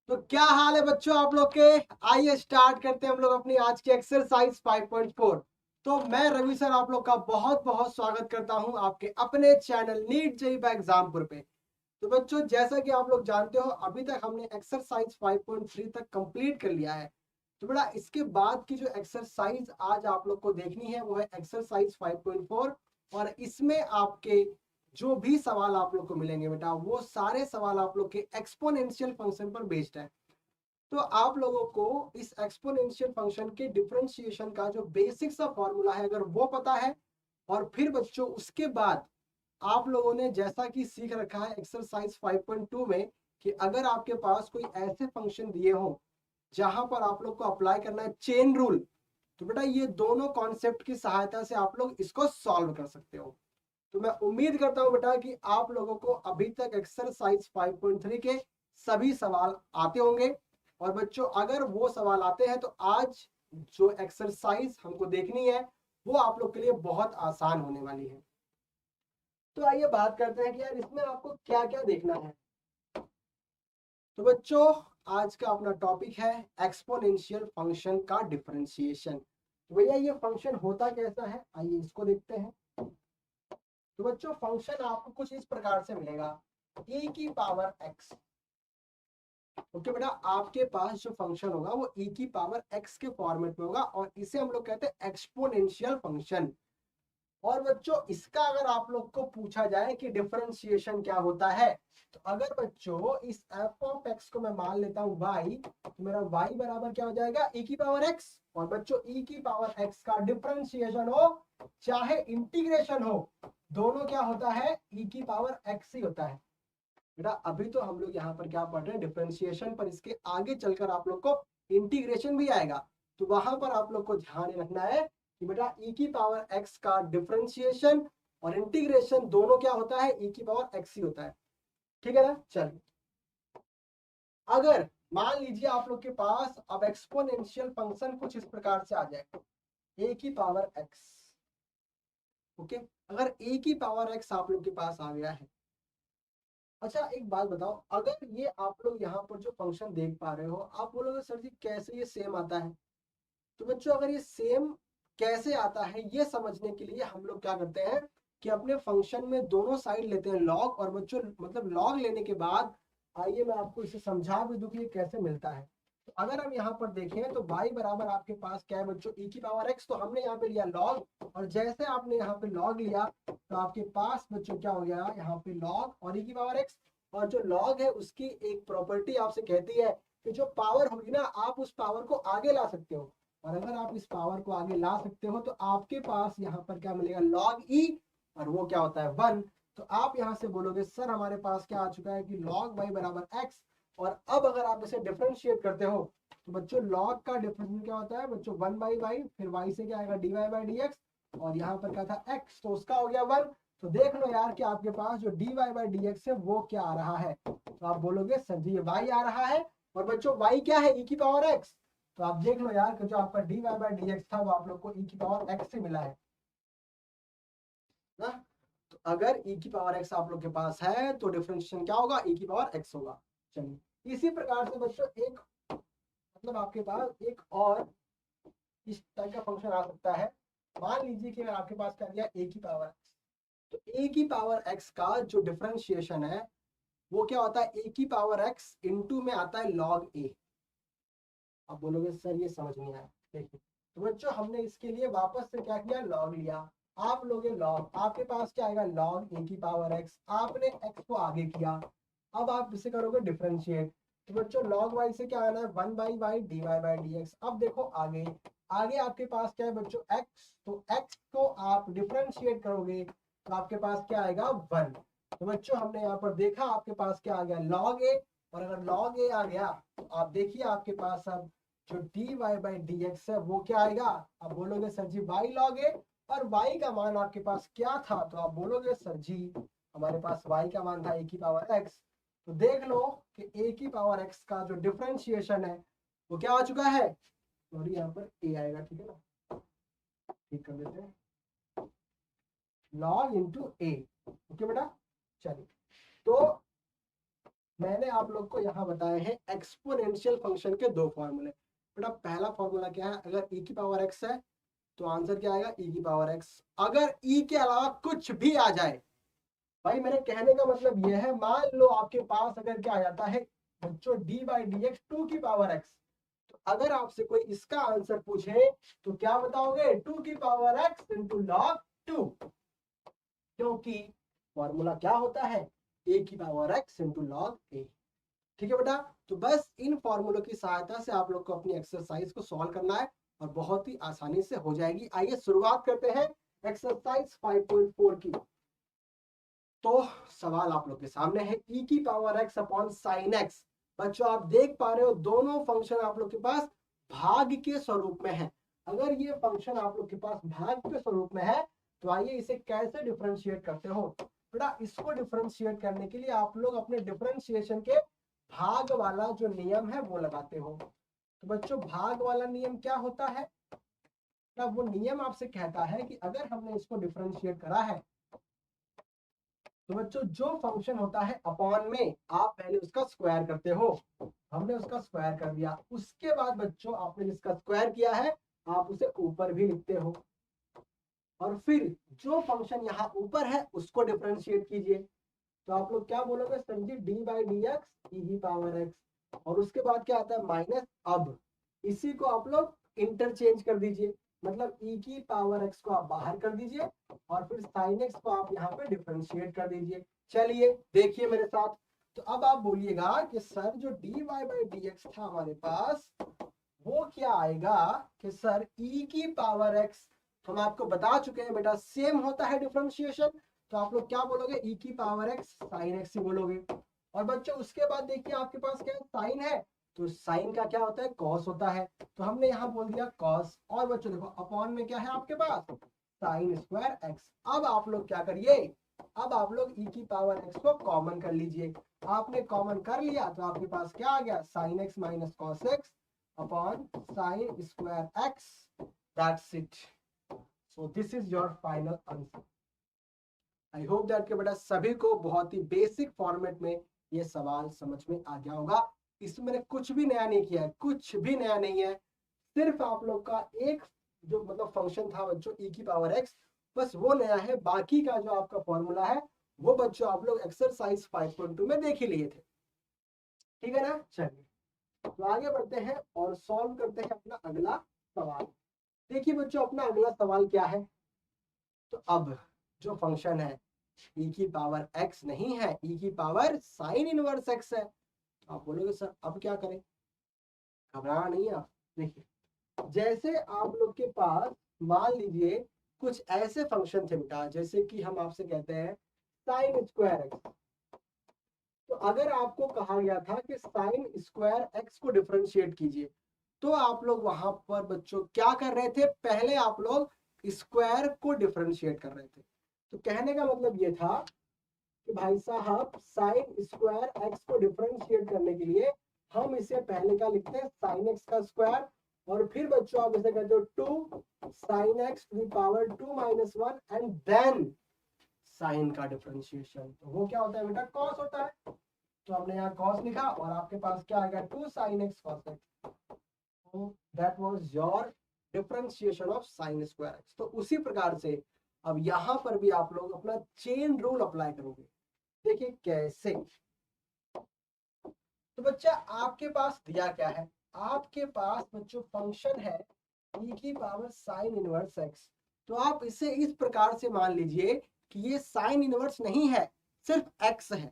तो क्या हाल है बच्चों आप लोग के। आइए स्टार्ट करते हैं हम लोग अपनी आज की एक्सरसाइज 5.4। तो मैं रवि सर आप लोग का बहुत बहुत स्वागत करता हूं आपके अपने चैनल नीट जेईई एग्जामपुर पे। तो बच्चों जैसा कि आप लोग जानते हो अभी तक हमने एक्सरसाइज 5.3 तक कंप्लीट कर लिया है। तो बेटा इसके बाद की जो एक्सरसाइज आज आप लोग को देखनी है वो है एक्सरसाइज 5.4। और इसमें आपके जो भी सवाल आप लोग को मिलेंगे बेटा वो सारे सवाल आप लोग के एक्सपोनेंशियल फंक्शन पर बेस्ड है। तो आप लोगों को इस एक्सपोनेंशियल फंक्शन के डिफरेंशिएशन का जो बेसिक सा फॉर्मूला है अगर वो पता है, और फिर बच्चों उसके बाद आप लोगों ने जैसा कि सीख रखा है एक्सरसाइज 5.2 में कि अगर आपके पास कोई ऐसे फंक्शन दिए हो जहां पर आप लोग को अप्लाई करना है चेन रूल, तो बेटा ये दोनों कॉन्सेप्ट की सहायता से आप लोग इसको सॉल्व कर सकते हो। तो मैं उम्मीद करता हूं बेटा कि आप लोगों को अभी तक एक्सरसाइज 5.3 के सभी सवाल आते होंगे। और बच्चों अगर वो सवाल आते हैं तो आज जो एक्सरसाइज हमको देखनी है वो आप लोग के लिए बहुत आसान होने वाली है। तो आइए बात करते हैं कि यार इसमें आपको क्या क्या देखना है। तो बच्चों आज का अपना टॉपिक है एक्सपोनेंशियल फंक्शन का डिफरेंशिएशन। तो भैया ये फंक्शन होता कैसा है आइए इसको देखते हैं। तो बच्चों फंक्शन आपको कुछ इस प्रकार से मिलेगा e की पावर x। ओके बेटा आपके पास जो फंक्शन होगा वो e की पावर x के फॉर्मेट में होगा और इसे हम लोग कहते हैं एक्सपोनेंशियल फंक्शन। और बच्चों इसका अगर आप लोग को पूछा जाए कि डिफरेंशिएशन क्या होता है, तो अगर बच्चों इस f ऑफ x को मैं मान लेता हूं y, तो मेरा y बराबर क्या हो जाएगा e की पावर x। और बच्चों e की पावर x का डिफरेंशिएशन हो चाहे इंटीग्रेशन हो, दोनों क्या होता है e की पावर x ही होता है। बेटा अभी तो हम लोग यहाँ पर क्या पढ़ रहे हैं डिफरेंशिएशन पर, इसके आगे चलकर आप लोग को इंटीग्रेशन भी आएगा। तो वहां पर आप लोग को ध्यान रखना है कि बेटा e की पावर x का डिफरेंशिएशन और इंटीग्रेशन दोनों क्या होता है e की पावर x ही होता है। ठीक है ना। चलिए अगर मान लीजिए आप लोग के पास अब एक्सपोनेंशियल फंक्शन कुछ इस प्रकार से आ जाए a की पावर x। ओके अगर a की पावर x आप लोग के पास आ गया है, अच्छा एक बात बताओ, अगर ये आप लोग यहाँ पर जो फंक्शन देख पा रहे हो आप बोलोगे सर जी कैसे ये सेम आता है। तो बच्चों अगर ये सेम कैसे आता है ये समझने के लिए हम लोग क्या करते हैं कि अपने फंक्शन में दोनों साइड लेते हैं लॉग। और बच्चों मतलब लॉग लेने के बाद आइए मैं आपको इसे समझा भी दूं कि ये कैसे मिलता है। तो अगर हम यहाँ पर देखें तो y बराबर आपके पास क्या है बच्चों e की पावर x, तो हमने यहाँ पे लिया लॉग और जैसे आपने यहाँ पे लॉग लिया तो आपके पास बच्चों क्या हो गया यहाँ पे लॉग और e की पावर x। और जो लॉग है उसकी एक प्रॉपर्टी आपसे कहती है कि जो पावर होगी ना आप उस पावर को आगे ला सकते हो। और अगर आप इस पावर को आगे ला सकते हो तो आपके पास यहाँ पर क्या मिलेगा लॉग ई, और वो क्या होता है 1। तो आप यहाँ से बोलोगे सर हमारे पास क्या आ चुका है कि लॉग y बराबर x। और अब अगर आप इसे डिफरेंशिएट करते हो तो बच्चों लॉग का डिफरेंशिएट क्या होता है बच्चों 1/y, फिर y से क्या आएगा dy/dx और यहाँ पर क्या था x, तो उसका हो गया 1। तो देख लो यार कि आपके पास जो dy/dx है वो क्या आ रहा है। तो आप बोलोगे सर जी ये y आ रहा है। और बच्चों y क्या है e की पावर x। तो आप देख लो यार कि जो आपका dy/dx था वो आप लोग को e की पावर x से मिला है ना। तो अगर e की पावर x आप लोग के पास है तो डिफरेंशिएशन क्या होगा e की पावर x होगा। चलिए इसी प्रकार से बच्चों एक मतलब आपके पास एक और इस टाइप का फंक्शन आ सकता है। मान लीजिए कि आपके पास क्या दिया a की पावर x, तो a की पावर x का जो डिफरेंशिएशन है वो क्या होता है a की पावर x इंटू में आता है log a। आप बोलोगे सर ये समझ नहीं आया। देखिए तो बच्चों हमने इसके लिए वापस से क्या किया लॉग लिया। आप लोगे लॉग, आपके पास क्या आएगा लॉग ए की पावर एक्स, आपने एक्स को आगे किया। अब आप इसे करोगे डिफरेंशिएट, तो बच्चों लॉग वाई से क्या आना है 1/y dy/dx। अब देखो आगे आगे आपके पास क्या है बच्चों x, तो x को आप डिफरेंशिएट करोगे तो आपके पास क्या आएगा 1। तो बच्चों हमने यहाँ पर देखा आपके पास क्या आ गया log a। और अगर log a आ गया तो आप देखिए आपके पास अब जो dy/dx है वो क्या आएगा। आप बोलोगे sir ji y log a, और y का मान आपके पास क्या था, तो आप बोलोगे सर जी हमारे पास y का मान था a की पावर x। तो देख लो कि a की पावर x का जो डिफरेंशिएशन है वो क्या आ चुका है, सॉरी यहाँ पर a आएगा, ठीक है ना, ठीक कर देते हैं log इंटू a। ओके बेटा चलिए तो मैंने आप लोग को यहाँ बताए हैं एक्सपोनेंशियल फंक्शन के दो फॉर्मूले। बेटा पहला फॉर्मूला क्या है, अगर e की पावर x है तो आंसर क्या आएगा e की पावर x। अगर e के अलावा कुछ भी आ जाए, भाई मेरे कहने का मतलब यह है, मान लो आपके पास अगर क्या आ जाता है बच्चों d by D X two की पावर x, तो अगर आपसे कोई इसका आंसर पूछे तो क्या बताओगे, टू की power x into log to, क्योंकि फॉर्मूला क्या होता है a की power x into log a। ठीक है बेटा, तो बस इन फॉर्मूलों की सहायता से आप लोग को अपनी एक्सरसाइज को सॉल्व करना है और बहुत ही आसानी से हो जाएगी। आइए शुरुआत करते हैं एक्सरसाइज 5.4 की। तो सवाल आप लोग के सामने है e की power x upon sine x। बच्चों आप देख पा रहे हो दोनों फंक्शन आप लोग के पास भाग के स्वरूप में है। अगर ये फंक्शन आप लोग के पास भाग के स्वरूप में है तो आइए इसे कैसे डिफरेंशिएट करते हो। बेटा इसको डिफरेंशिएट करने के लिए आप लोग अपने डिफरेंशिएशन के भाग वाला जो नियम है वो लगाते हो। तो बच्चों भाग वाला नियम क्या होता है, तब वो नियम आपसे कहता है कि अगर हमने इसको डिफरेंशिएट करा है तो बच्चों जो फंक्शन होता है अपॉन में आप पहले उसका स्क्वायर करते हो। हमने उसका स्क्वायर कर दिया, उसके बाद बच्चों आपने जिसका स्क्वायर किया है आप उसे ऊपर भी लिखते हो और फिर जो फंक्शन यहाँ ऊपर है उसको डिफरेंशिएट कीजिए। तो आप लोग क्या बोलोगे sir ji, d by D x e की पावर एक्स, और उसके बाद क्या आता है माइनस। अब इसी को आप लोग इंटरचेंज कर दीजिए, मतलब ई की पावर एक्स को आप बाहर कर दीजिए और फिर साइन एक्स को आप यहाँ पे डिफरेंशिएट कर दीजिए। चलिए देखिए मेरे साथ, तो अब आप बोलिएगा कि सर जो D Y by D X था हमारे पास वो क्या आएगा कि सर ई की पावर एक्स, हम आपको बता चुके हैं बेटा सेम होता है डिफरेंशिएशन, तो आप लोग क्या बोलोगे ई की पावर एक्स साइन एक्स ही बोलोगे। और बच्चों उसके बाद देखिए आपके पास क्या है साइन है, तो साइन का क्या होता है कॉस होता है, तो हमने यहाँ बोल दिया कॉस। और बच्चों देखो अपॉन में क्या है आपके पास साइन स्क्वायर एक्स। अब आप लोग क्या करिए, अब आप लोग ई की पावर एक्स को कॉमन कर लीजिए। आपने कॉमन कर लिया तो आपके पास क्या आ गया sine x minus cos x upon sine square x, that's it. So this is your final answer. I hope that के बेटा सभी को बहुत ही बेसिक फॉर्मेट में ये सवाल समझ में आ गया होगा। इसमें मैंने कुछ भी नया नहीं किया है, कुछ भी नया नहीं है, सिर्फ आप लोग का एक जो मतलब फंक्शन था बच्चों ई की पावर एक्स, बस वो नया है। बाकी का जो आपका फॉर्मूला है वो बच्चों आप लोग एक्सरसाइज 5.2 में देख ही लिए थे। ठीक है ना, चलिए तो आगे बढ़ते हैं और सॉल्व करते हैं अपना अगला सवाल। देखिए बच्चों अपना अगला सवाल क्या है, तो अब जो फंक्शन है e की पावर x नहीं है, e की पावर साइन इनवर्स x है। तो आप बोलोगे सर अब क्या करें, घबराना नहीं है आप। देखिए जैसे आप लोग के पास मान लीजिए कुछ ऐसे फंक्शन थे बेटा, जैसे कि हम आपसे कहते हैं साइन स्क्वायर एक्स। तो अगर आपको कहा गया था कि साइन स्क्वायर एक्स को डिफरेंशिएट कीजिए, तो आप लोग वहां पर बच्चों क्या कर रहे थे, पहले आप लोग स्क्वायर को डिफरेंशिएट कर रहे थे। तो कहने का मतलब ये था कि भाई साहब साइन स्क्वायर एक्स को डिफरेंशिएट करने के लिए हम इसे पहले का लिखते हैं साइन एक्स का स्क्वायर, और फिर बच्चों आप इसे कहते हो two sine X to the power two minus one and then sine का डिफरेंशिएशन। तो वो क्या होता है बेटा कॉस होता है। तो हमने यहाँ कॉस लिखा और आपके पास क्या आ गया two sine x cos x. तो that was your differentiation of sine square x. तो उसी प्रकार से अब यहाँ पर भी आप लोग अपना चेन रूल अप्लाई करोगे। देखिए कैसे, तो बच्चा आपके पास दिया क्या है, आपके पास बच्चों फंक्शन है e की पावर साइन इनवर्स एक्स। तो आप इसे इस प्रकार से मान लीजिए कि ये साइन इनवर्स नहीं है, सिर्फ x है।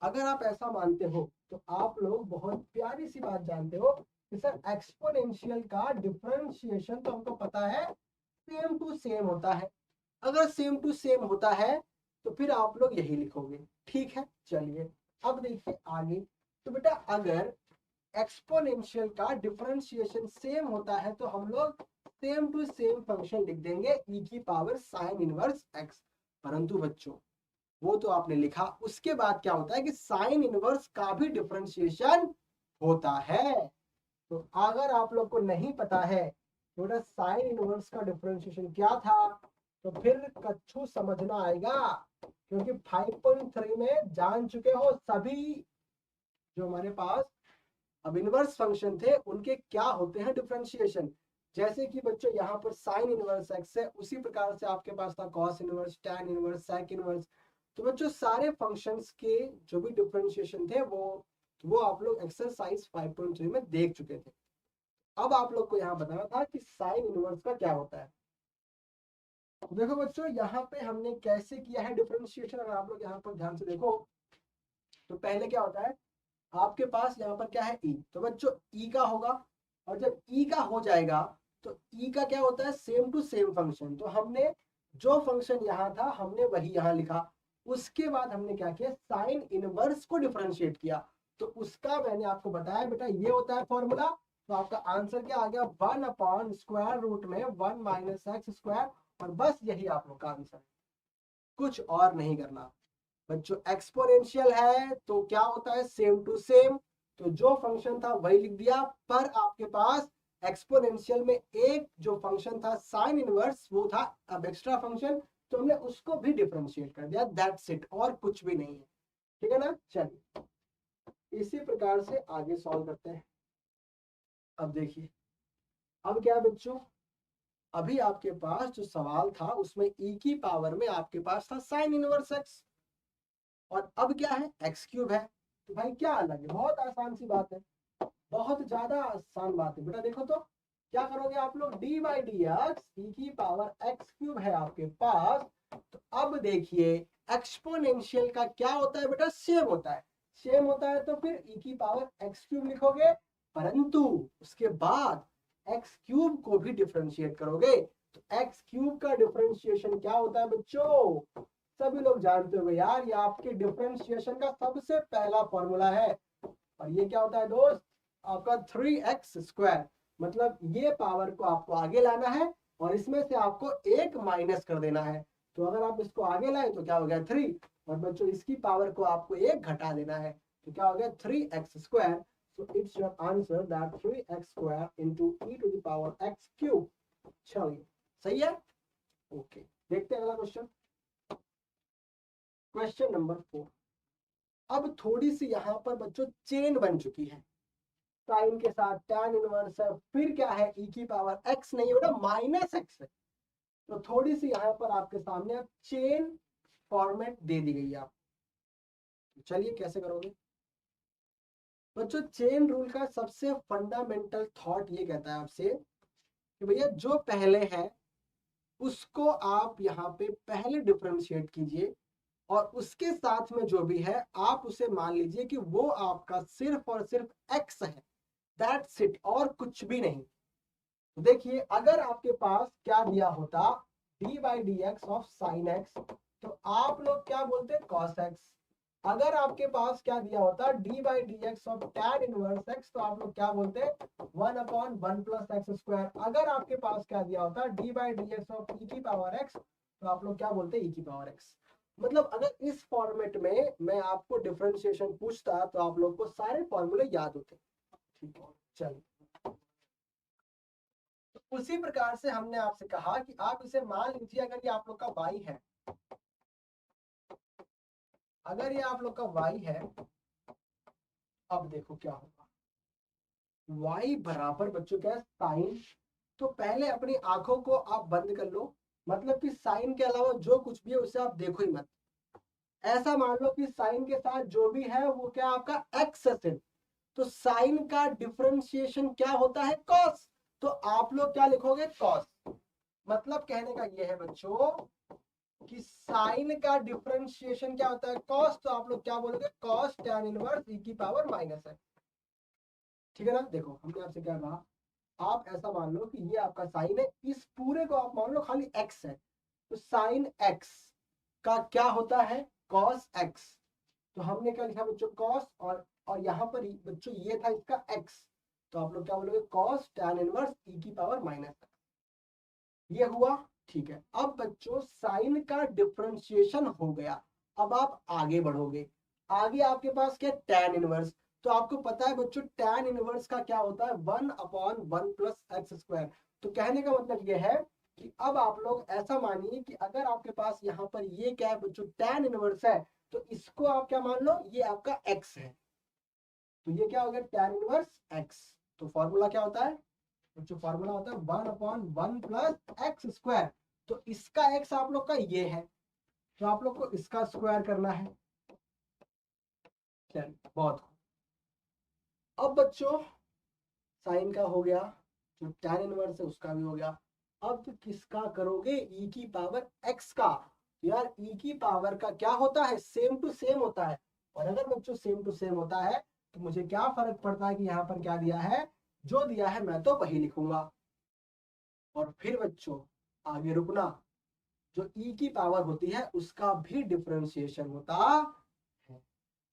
अगर आप ऐसा मानते हो तो आप लोग बहुत प्यारी सी बात जानते हो कि सर एक्सपोनेंशियल का डिफरेंशिएशन तो हमको पता है सेम टू सेम होता है। अगर सेम टू सेम होता है तो फिर आप लोग यही लिखोगे। ठीक है चलिए अब देखिए आगे, तो बेटा अगर एक्सपोनेंशियल का डिफरेंशिएशन सेम होता है तो हम लोग सेम टू सेम फंक्शन लिख देंगे e की पावर साइन इनवर्स x। परंतु बच्चों वो तो आपने लिखा, उसके बाद क्या होता है कि साइन इनवर्स का भी डिफरेंशिएशन होता है। तो अगर आप लोग को नहीं पता है थोड़ा साइन इनवर्स का डिफरेंशिएशन क्या था तो फिर कच्छू समझना आएगा, क्योंकि 5.3 में जान चुके हो सभी जो हमारे पास अब इनवर्स फंक्शन थे उनके क्या होते हैं डिफरेंशिएशन। जैसे कि बच्चों यहाँ पर साइन इनवर्स एक्स है, उसी प्रकार से आपके पास था cos inverse, tan inverse, sec inverse. तो बच्चों सारे फंक्शंस के जो भी डिफरेंशिएशन थे वो आप लोग एक्सरसाइज 5.3 में देख चुके थे। अब आप लोग को यहाँ बताना था कि साइन इनवर्स का क्या होता है। देखो बच्चों यहाँ पे हमने कैसे किया है डिफरेंशिएशन, अगर आप लोग यहाँ पर ध्यान से देखो तो पहले क्या होता है, आपके पास यहाँ पर क्या है ई, तो बच्चों ई का होगा, और जब ई का हो जाएगा तो ई का क्या होता है, सेम टू सेम फंक्शन। तो हमने जो फंक्शन यहाँ था हमने वही यहाँ लिखा। उसके बाद हमने क्या किया, साइन इनवर्स को डिफरेंशिएट किया। तो उसका मैंने आपको बताया बेटा ये होता है फॉर्मूला। तो आपका आंसर क्या आ गया, 1/√में 1 - x², और बस यही आप लोग का आंसर है, कुछ और नहीं करना। बच्चों एक्सपोनेंशियल है तो क्या होता है, सेम टू सेम। तो जो फंक्शन था वही लिख दिया, पर आपके पास एक्सपोनेंशियल में एक जो फंक्शन था साइन इनवर्स वो था अब एक्स्ट्रा फंक्शन, तो हमने उसको भी डिफरेंशिएट कर दिया, दैट्स इट, और कुछ भी नहीं है। ठीक है ना, चलिए इसी प्रकार से आगे सॉल्व करते हैं। अब देखिए अब क्या है बच्चों, अभी आपके पास जो सवाल था उसमें ई की पावर में आपके पास था साइन इनवर्स एक्स, और अब क्या है x³ है। तो भाई क्या अलग है, बहुत आसान सी बात है, बहुत ज्यादा आसान बात है बेटा। देखो तो क्या करोगे आप लोग, d/dx e की पावर x³ है आपके पास। तो अब देखिए एक्सपोनेंशियल का क्या होता है बेटा, सेम होता है। सेम होता है तो फिर e की पावर x³ लिखोगे, परंतु उसके बाद x³ को भी डिफरेंशिएट करोगे। तो x³ का डिफरेंशिएशन क्या होता है बच्चों, सभी लोग जानते हो यार, ये आपके डिफरेंशिएशन का सबसे पहला फॉर्मूला है। और ये क्या होता है दोस्त, आपका 3x²। मतलब ये पावर को आपको आगे लाना है और इसमें से आपको एक माइनस कर देना है। तो अगर आप इसको आगे लाए तो क्या हो गया 3, और बच्चों इसकी पावर को आपको एक घटा देना है, तो क्या हो गया 3x²। So it's your answer that 3x² into e⁻x³। चलिए सही है, ओके देखते हैं अगला क्वेश्चन। Question number 4। अब थोड़ी सी यहाँ पर बच्चों चेन बन चुकी है, साइन के साथ टैन इनवर्स है, फिर क्या है e की पावर x नहीं बेटा -x है। तो थोड़ी सी यहाँ पर आपके सामने अब चेन फॉर्मेट दे दी गई है आप, चलिए कैसे करोगे बच्चों। चेन रूल का सबसे फंडामेंटल थॉट ये कहता है आपसे कि भैया जो पहले है उसको आप यहाँ पे पहले डिफरेंशिएट कीजिए, और उसके साथ में जो भी है आप उसे मान लीजिए कि वो आपका सिर्फ और सिर्फ x है, दैट्स इट, और कुछ भी नहीं। तो देखिए अगर आपके पास क्या दिया होता, d/dx ऑफ साइन x, तो आप लोग क्या बोलते cos x। अगर आपके पास क्या दिया होता d/dx of tan inverse x, तो आप लोग क्या बोलते 1/1 + x²। अगर आपके पास क्या दिया होता d/dx ऑफ e की पावर x, तो आप लोग क्या बोलते e की पावर x। मतलब अगर इस फॉर्मेट में मैं आपको डिफरेंशिएशन पूछता तो आप लोग को सारे फॉर्मूले याद होते। ठीक है चलिए, तो उसी प्रकार से हमने आपसे कहा कि आप इसे मान लीजिए अगर ये आप लोग का y है, अगर ये आप लोग का y है, अब देखो क्या होगा, y बराबर बच्चों क्या है साइन। तो पहले अपनी आंखों को आप बंद कर लो, मतलब कि साइन के अलावा जो कुछ भी है उसे आप देखो ही मत। ऐसा मान लो कि साइन के साथ जो भी है वो क्या आपका x है सिर्फ। तो साइन का डिफरेंशिएशन क्या होता है cos। तो आप लोग क्या लिखोगे cos। मतलब कहने का ये है बच्चों कि साइन का डिफरेंशिएशन क्या होता है cos। तो आप लोग क्या बोलोगे cos tan इनवर्स e की पावर -x। ठीक है ना, देखो हमने आपसे क्या कहा, आप ऐसा मान लो कि ये आपका साइन है, इस पूरे को आप मान लो खाली x है। तो साइन x का क्या होता है cos x। तो हमने क्या लिखा बच्चों cos, और यहाँ पर बच्चों ये था इसका x। तो आप लोग क्या बोलोगे cos tan इनवर्स e की पावर -x। ये हुआ ठीक है। अब बच्चों साइन का डिफरेंशिएशन हो गया, अब आप आगे बढ़ोगे। आगे आपके पास क्या tan इनवर्स। तो आपको पता है बच्चों tan इनवर्स का क्या होता है 1/1 + x²। तो कहने का मतलब ये है कि अब आप लोग ऐसा मानिए कि अगर आपके पास यहाँ पर ये क्या है बच्चों tan इनवर्स है, तो इसको आप क्या मान लो ये आपका x है। तो ये क्या हो गया tan इनवर्स x। तो फॉर्मूला क्या होता है बच्चों, फॉर्मूला होता है 1/1 प्लस एक्स स्क्वायर। तो इसका x आप लोग का ये है, तो आप लोग को इसका स्क्वायर करना है। चलिए बहुत खूब। अब बच्चों साइन का हो गया, जो tan इनवर्स है उसका भी हो गया। अब किसका करोगे, e की पावर x का। यार e की पावर का क्या होता है, सेम टू सेम होता है। और अगर बच्चों सेम टू सेम होता है तो मुझे क्या फर्क पड़ता है कि यहाँ पर क्या दिया है, जो दिया है मैं तो वही लिखूंगा। और फिर बच्चों आगे रुकना, जो e की पावर होती है उसका भी डिफरेंशिएशन होता है।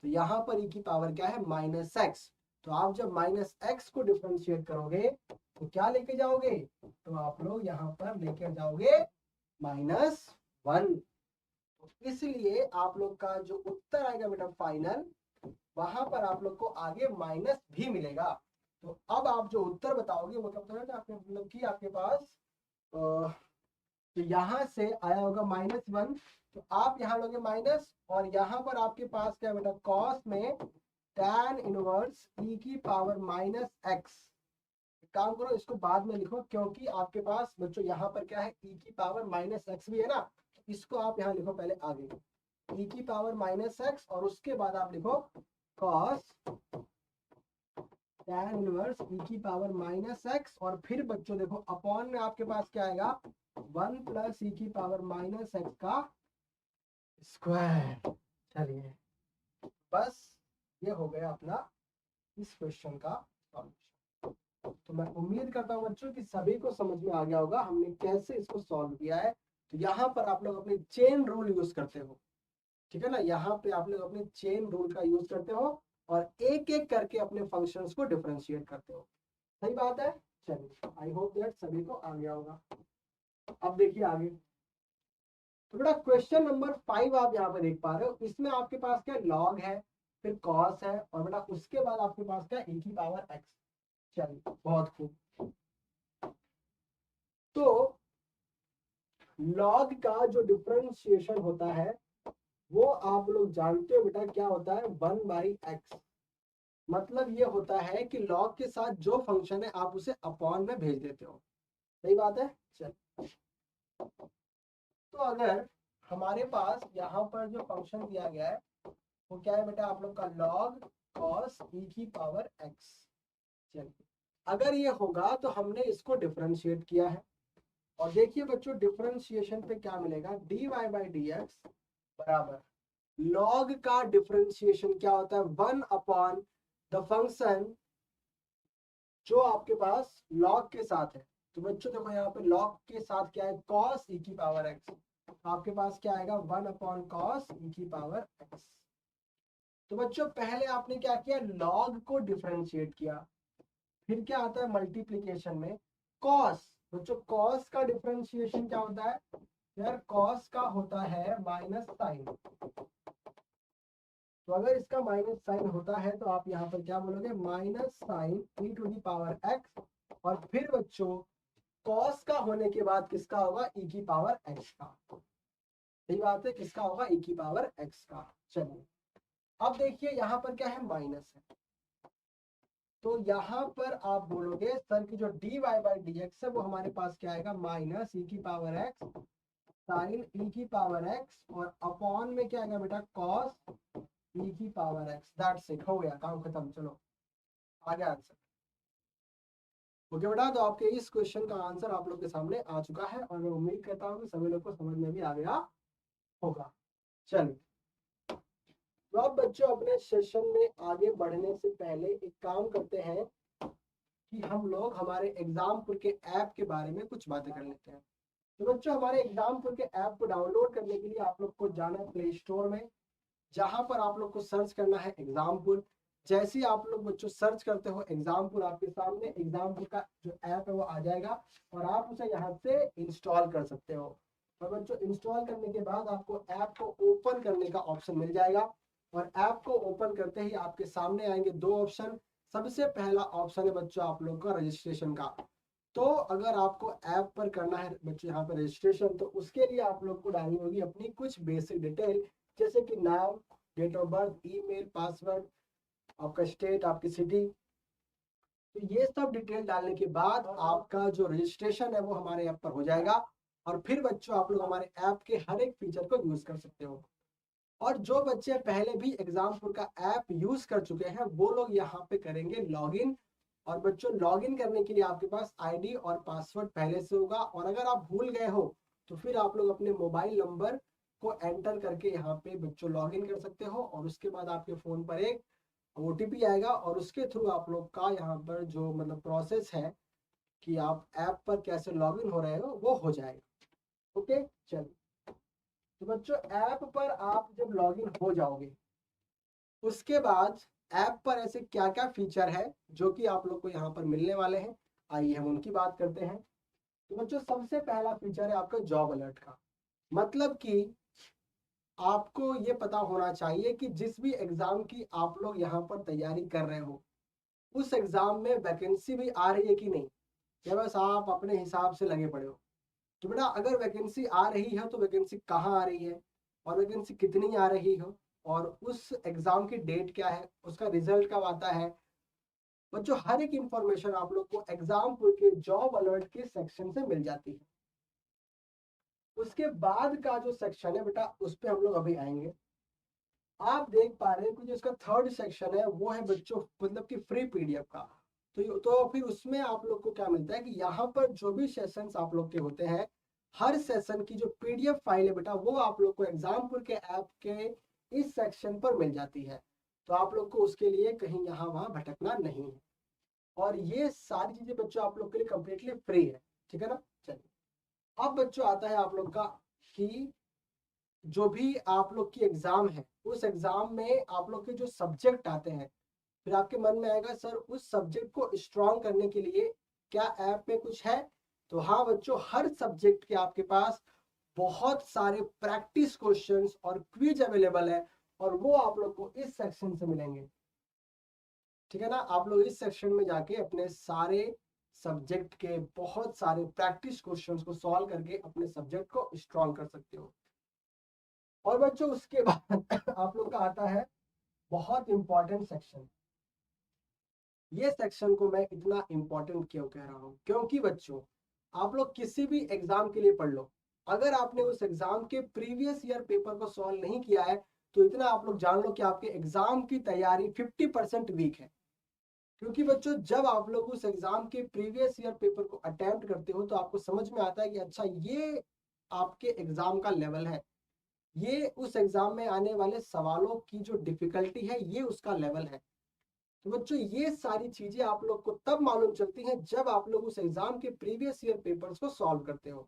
तो यहाँ पर e की पावर क्या है, -x। तो आप जब -x को डिफरेंशिएट करोगे तो क्या लेके जाओगे, तो आप लोग यहाँ पर लेके जाओगे -1। तो इसलिए आप लोग का जो उत्तर आएगा बेटा फाइनल, वहां पर आप लोग को आगे माइनस भी मिलेगा। तो अब आप जो उत्तर बताओगे वो क्या बताओगे, आपने मतलब कि आपके पास तो यहाँ से आया होगा -1, तो आप यहाँ लोगे माइनस, और यहाँ पर आपके पास क्या बेटा कॉस में tan इनवर्स e की पावर -x। काम करो इसको बाद में लिखो, क्योंकि आपके पास बच्चों यहाँ पर क्या है, e की पावर -x भी है ना, तो इसको आप यहाँ लिखो पहले आगे e की पावर -x, और उसके बाद आप लिखो cos tan इनवर्स e की पावर -x। और फिर बच्चों देखो अपॉन में आपके पास क्या आएगा, 1 प्लस e की पावर -x का स्क्वायर। चलिए बस ये हो गया अपना इस क्वेश्चन का सॉल्यूशन। तो मैं उम्मीद करता हूँ बच्चों कि सभी को समझ में आ गया होगा हमने कैसे इसको सॉल्व किया है। तो यहाँ पर आप लोग अपनी चेन रूल यूज करते हो, ठीक है ना, यहाँ पे आप लोग अपने चेन रूल का यूज करते हो और एक एक करके अपने फंक्शंस को डिफरेंशिएट करते हो। सही बात है। चलिए आई होप दैट सभी को आ गया होगा। अब देखिए आगे, तो बेटा क्वेश्चन नंबर 5 आप यहाँ पे देख पा रहे हो, इसमें आपके पास क्या लॉग है, फिर कॉस है, और बेटा उसके बाद आपके पास क्या e की पावर x। चलिए बहुत खूब। तो लॉग का जो डिफरेंशिएशन होता है वो आप लोग जानते हो बेटा क्या होता है, 1/x। मतलब ये होता है कि लॉग के साथ जो फंक्शन है आप उसे अपॉन में भेज देते हो। सही बात है। चल, तो अगर हमारे पास यहाँ पर जो फंक्शन दिया गया है वो क्या है बेटा, आप लोग का log cos e की पावर x। चलिए अगर ये होगा तो हमने इसको डिफरेंशिएट किया है, और देखिए बच्चों डिफरेंशिएशन पे क्या मिलेगा, dy/dx बराबर log का डिफरेंशिएशन क्या होता है, 1 द फंक्शन जो आपके पास log के साथ है। तो बच्चों देखो यहाँ पे log के साथ क्या है, cos e की पावर x। तो आपके पास क्या आएगा, 1/cos e की पावर x। तो बच्चों पहले आपने क्या किया, log को डिफरेंशिएट किया, फिर क्या आता है मल्टीप्लीकेशन में cos। बच्चों cos का डिफरेंशिएशन क्या होता है, यार cos का होता है माइनस साइन। तो अगर इसका माइनस साइन होता है तो आप यहाँ पर क्या बोलोगे, -sin e to the power x। और फिर बच्चों cos का होने के बाद किसका होगा, e की पावर x का। सही बात है, किसका होगा, e की पावर x का। चलिए अब देखिए यहाँ पर क्या है, माइनस है, तो यहाँ पर आप बोलोगे सर की जो dy/dx है वो हमारे पास क्या आएगा, -e की पावर x साइन e की पावर x, और अपॉन में क्या आएगा बेटा, cos e की पावर x। दैट्स इट, हो गया काम खत्म। चलो आगे आंसर। ओके बेटा, तो आपके इस क्वेश्चन का आंसर आप लोग के सामने आ चुका है, और मैं उम्मीद करता हूँ कि सभी लोग को समझ में भी आ गया होगा। चलिए तो अब बच्चों अपने सेशन में आगे बढ़ने से पहले एक काम करते हैं कि हम लोग हमारे एग्जामपुर के ऐप के बारे में कुछ बातें कर लेते हैं। तो बच्चों हमारे एग्जामपुर के ऐप को डाउनलोड करने के लिए आप लोग को जाना है प्ले स्टोर में, जहां पर आप लोग को सर्च करना है एग्जामपुर। जैसे ही आप लोग बच्चों सर्च करते हो एग्जामपुर, आपके सामने एग्जामपुर का जो ऐप है वो आ जाएगा, और आप उसे यहाँ से इंस्टॉल कर सकते हो। और बच्चों इंस्टॉल करने के बाद आपको ऐप को ओपन करने का ऑप्शन मिल जाएगा, और ऐप को ओपन करते ही आपके सामने आएंगे दो ऑप्शन। सबसे पहला ऑप्शन है बच्चों आप लोग का रजिस्ट्रेशन का। तो अगर आपको ऐप पर करना है बच्चों यहाँ पर रजिस्ट्रेशन, तो उसके लिए आप लोग को डालनी होगी अपनी कुछ बेसिक डिटेल, जैसे कि नाम, date of birth, email, password, आपका स्टेट, आपकी सिटी। तो ये सब डिटेल डालने के बाद आपका जो रजिस्ट्रेशन है वो हमारे ऐप पर हो जाएगा, और फिर बच्चों आप लोग हमारे ऐप के हर एक फीचर को यूज कर सकते हो। और जो बच्चे पहले भी एग्जामपुर का ऐप यूज कर चुके हैं वो लोग यहाँ पे करेंगे लॉगिन। और बच्चों लॉगिन करने के लिए आपके पास आईडी और पासवर्ड पहले से होगा, और अगर आप भूल गए हो तो फिर आप लोग अपने मोबाइल नंबर को एंटर करके यहाँ पे बच्चों लॉगिन कर सकते हो, और उसके बाद आपके फोन पर एक ओटीपी आएगा, और उसके थ्रू आप लोग का यहाँ पर जो मतलब प्रोसेस है कि आप ऐप पर कैसे लॉगिन हो रहे हो वो हो जाएगा। ओके, चलिए। तो बच्चों ऐप पर आप जब लॉगिन हो जाओगे उसके बाद ऐप पर ऐसे क्या क्या फीचर है जो कि आप लोग को यहाँ पर मिलने वाले हैं, आइए हम उनकी बात करते हैं। तो बच्चों सबसे पहला फीचर है आपका जॉब अलर्ट का। मतलब कि आपको ये पता होना चाहिए कि जिस भी एग्जाम की आप लोग यहाँ पर तैयारी कर रहे हो उस एग्जाम में वैकेंसी भी आ रही है कि नहीं, या बस आप अपने हिसाब से लगे पड़े हो। तो बेटा अगर वैकेंसी आ रही है तो वैकेंसी कहाँ आ रही है, और वैकेंसी कितनी आ रही हो, और उस एग्जाम की डेट क्या है, उसका रिजल्ट कब आता है। बच्चों हर एक इंफॉर्मेशन आप लोग को एग्जामपुर के जॉब अलर्ट के सेक्शन से मिल जाती है। उसके बाद का जो सेक्शन है बेटा उस पर हम लोग अभी आएंगे। आप देख पा रहे हैं कि जो इसका थर्ड सेक्शन है वो है बच्चों मतलब कि फ्री पीडीएफ का। तो फिर उसमें आप लोग को क्या मिलता है कि यहाँ पर जो भी सेशंस आप लोग के होते हैं हर सेशन की जो पीडीएफ फाइल है बेटा वो आप लोग को एग्जामपुर के ऐप के इस सेक्शन पर मिल जाती है। तो आप लोग को उसके लिए कहीं यहाँ वहाँ भटकना नहीं है, और ये सारी चीजें बच्चों आप लोग के लिए कम्प्लीटली फ्री है। ठीक है ना। चलिए अब बच्चों आता है आप लोग का कि जो भी आप लोग की एग्जाम है उस एग्जाम में आप लोग के जो सब्जेक्ट आते हैं, फिर आपके मन में आएगा सर उस सब्जेक्ट को स्ट्रॉन्ग करने के लिए क्या ऐप में कुछ है। तो हाँ बच्चों हर सब्जेक्ट के आपके पास बहुत सारे प्रैक्टिस क्वेश्चंस और क्विज अवेलेबल है, और वो आप लोग को इस सेक्शन से मिलेंगे। ठीक है ना। आप लोग इस सेक्शन में जाके अपने सारे सब्जेक्ट के बहुत सारे प्रैक्टिस क्वेश्चंस को सॉल्व करके अपने सब्जेक्ट को स्ट्रॉन्ग कर सकते हो। और बच्चों उसके बाद आप लोग का आता है बहुत इंपॉर्टेंट सेक्शन। ये सेक्शन को मैं इतना इंपॉर्टेंट क्यों कह रहा हूँ, क्योंकि बच्चों आप लोग किसी भी एग्जाम के लिए पढ़ लो, अगर आपने उस एग्जाम के प्रीवियस ईयर पेपर को सॉल्व नहीं किया है तो इतना आप लोग जान लो कि आपके एग्जाम की तैयारी 50% वीक है। क्योंकि बच्चों जब आप लोग उस एग्जाम के प्रीवियस ईयर पेपर को अटेम्प्ट करते हो तो आपको समझ में आता है कि अच्छा ये आपके एग्जाम का लेवल है, ये उस एग्जाम में आने वाले सवालों की जो डिफिकल्टी है ये उसका लेवल है। तो बच्चों ये सारी चीजें आप लोग को तब मालूम चलती हैं जब आप लोग उस एग्जाम के प्रीवियस ईयर पेपर्स को सॉल्व करते हो,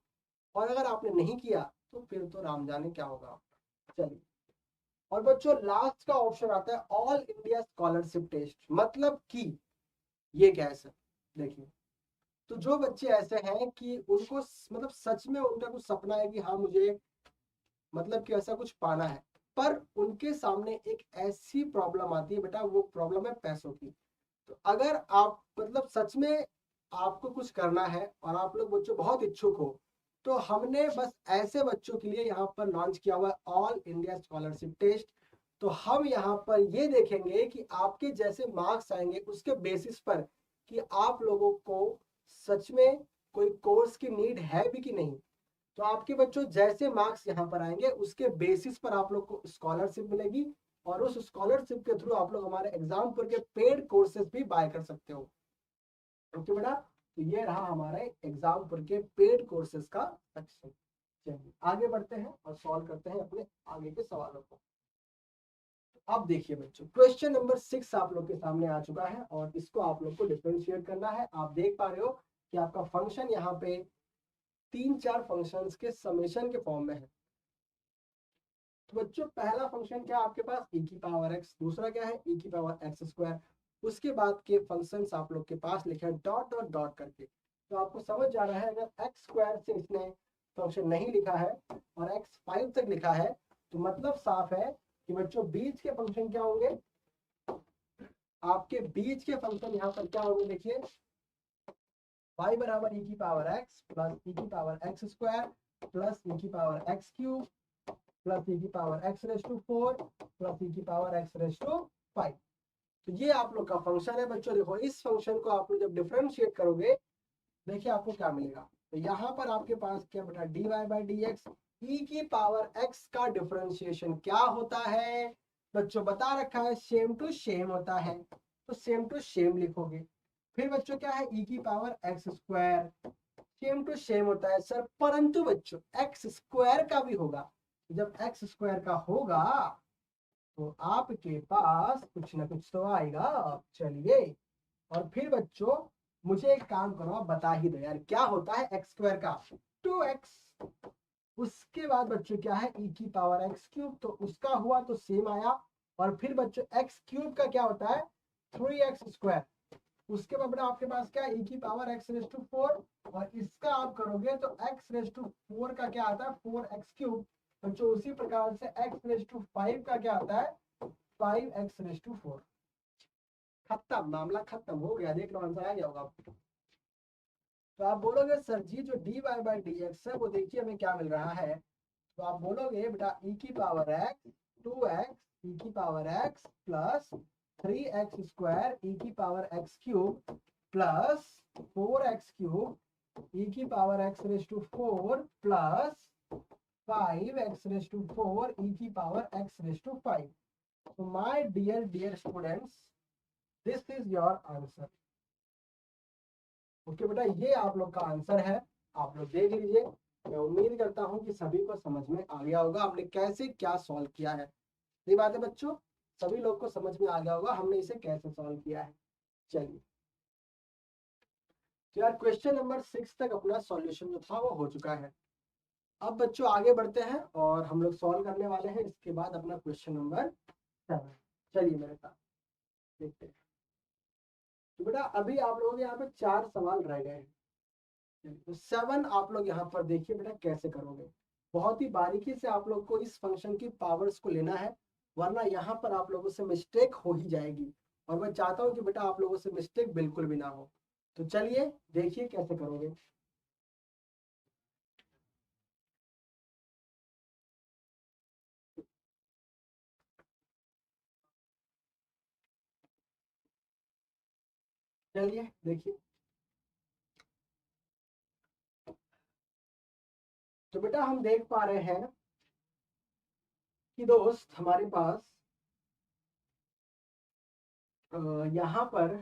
और अगर आपने नहीं किया तो फिर तो राम जाने क्या होगा आपका। चलिए। और बच्चों लास्ट का ऑप्शन आता है ऑल इंडिया स्कॉलरशिप टेस्ट। मतलब कि ये क्या है सर, देखिए तो जो बच्चे ऐसे हैं कि उनको मतलब सच में उनका कुछ सपना है कि हाँ मुझे मतलब कि ऐसा कुछ पाना है, पर उनके सामने एक ऐसी प्रॉब्लम आती है बेटा, वो प्रॉब्लम है पैसों की। तो अगर आप मतलब सच में आपको कुछ करना है और आप लोग बच्चों बहुत इच्छुक हो तो हमने बस ऐसे बच्चों के लिए यहाँ पर लॉन्च किया हुआ है ऑल इंडिया स्कॉलरशिप टेस्ट। तो हम यहाँ पर ये देखेंगे कि आपके जैसे मार्क्स आएंगे उसके बेसिस पर कि आप लोगों को सच में कोई कोर्स की नीड है भी कि नहीं। तो आपके बच्चों जैसे मार्क्स यहाँ पर आएंगे उसके बेसिस पर आप लोग को स्कॉलरशिप मिलेगी, और उस स्कॉलरशिप के थ्रू आप लोग हमारे एग्जाम पर के पेड कोर्सेज भी बाय कर सकते हो। ओके बेटा, तो ये रहा हमारे एग्जाम पर के पेड कोर्सेज का सेक्शन। चलिए आगे बढ़ते हैं और सॉल्व करते हैं अपने आगे के सवालों को। अब देखिए बच्चों क्वेश्चन नंबर 6 आप लोग के सामने आ चुका है, और इसको आप लोग को डिफरेंशिएट करना है। आप देख पा रहे हो कि आपका फंक्शन यहाँ पे 3-4 फंक्शंस के समेशन के फॉर्म में है। तो बच्चों पहला फंक्शन क्या है आपके पास e की पावर x, दूसरा क्या है e की पावर x स्क्वायर। उसके बाद के फंक्शंस आप लोग के पास लिखे हैं डॉट डॉट डॉट करके। तो आपको समझ जा रहा है अगर x स्क्वायर से इसने फंक्शन नहीं लिखा है और x 5 तक लिखा है तो मतलब साफ है कि बच्चों बीच के फंक्शन क्या होंगे, आपके बीच के फंक्शन यहाँ पर क्या होंगे देखिए, y बराबर e की पावर x प्लस e की power x square plus e की power x cube plus e की power x raise to 4 plus e की पावर x रेस टू 5। तो ये आप लोग का फंक्शन है बच्चों। देखो इस फंक्शन को आप लोग जब डिफरेंशिएट करोगे, देखिए आपको क्या मिलेगा। तो यहाँ पर आपके पास क्या बेटा, d Y by D x, e की पावर एक्स का डिफरेंशिएशन क्या होता है बच्चों, बता रखा है, सेम टू सेम होता है, तो सेम टू सेम लिखोगे। फिर बच्चों क्या है, ई की power X square, same to same होता है सर, परंतु बच्चों एक्स स्क्वायर का भी होगा। जब एक्स स्क्वायर का होगा तो आपके पास कुछ ना कुछ तो आएगा। चलिए, और फिर बच्चों मुझे एक काम करो, आप बता ही दो यार क्या होता है एक्स स्क्वायर का, 2x। उसके बाद बच्चों क्या है, ई की पावर एक्स क्यूब, तो उसका हुआ तो सेम आया। और फिर बच्चों एक्स क्यूब का क्या होता है, 3x स्क्वायर। उसके बाद बेटा आपके पास क्या है, ई की पावर एक्स रेज टू 4, और इसका आप करोगे तो एक्स रेज टू 4 का क्या आता है, 4x क्यूब। बच्चों उसी प्रकार से एक्स रेज टू 5 का क्या आता है, 5x रेज टू 4। खत्म, मामला खत्म हो गया। देख लो आंसर आ गया होगा आपको। तो आप बोलोगे सर जी जो D Y by D x है वो देखिए हमें क्या मिल रहा है। तो आप बोलोगे बेटा ई की पावर एक्स 2x ई की power x plus 3x square e की power x cube plus 4x cube e की power x raise to 4 plus 5x raise to 4 e की पावर एक्स रेज टू 5। तो my dear students, this is your answer. Okay बेटा, ये आप लोग का answer है, आप लोग देख लीजिए। मैं उम्मीद करता हूँ कि सभी को समझ में आ गया होगा हमने कैसे क्या सॉल्व किया है। सही बात है बच्चों, सभी लोग को समझ में आ गया होगा हमने इसे कैसे सॉल्व किया है। चलिए, तो यार क्वेश्चन नंबर 6 तक अपना सॉल्यूशन जो था वो हो चुका है। अब बच्चों आगे बढ़ते हैं और हम लोग सॉल्व करने वाले हैं इसके बाद अपना क्वेश्चन नंबर 7। चलिए मेरे साथ देखते हैं। तो बेटा अभी आप लोगों के यहाँ पे 4 सवाल रह गए हैं। तो 7 आप लोग यहाँ पर देखिए बेटा कैसे करोगे। बहुत ही बारीकी से आप लोग को इस फंक्शन की पावर्स को लेना है, वरना यहाँ पर आप लोगों से मिस्टेक हो ही जाएगी। और मैं चाहता हूँ कि बेटा आप लोगों से मिस्टेक बिल्कुल भी ना हो। तो चलिए देखिए कैसे करोगे। चलिए देखिए, तो बेटा हम देख पा रहे हैं कि दोस्त हमारे पास यहाँ पर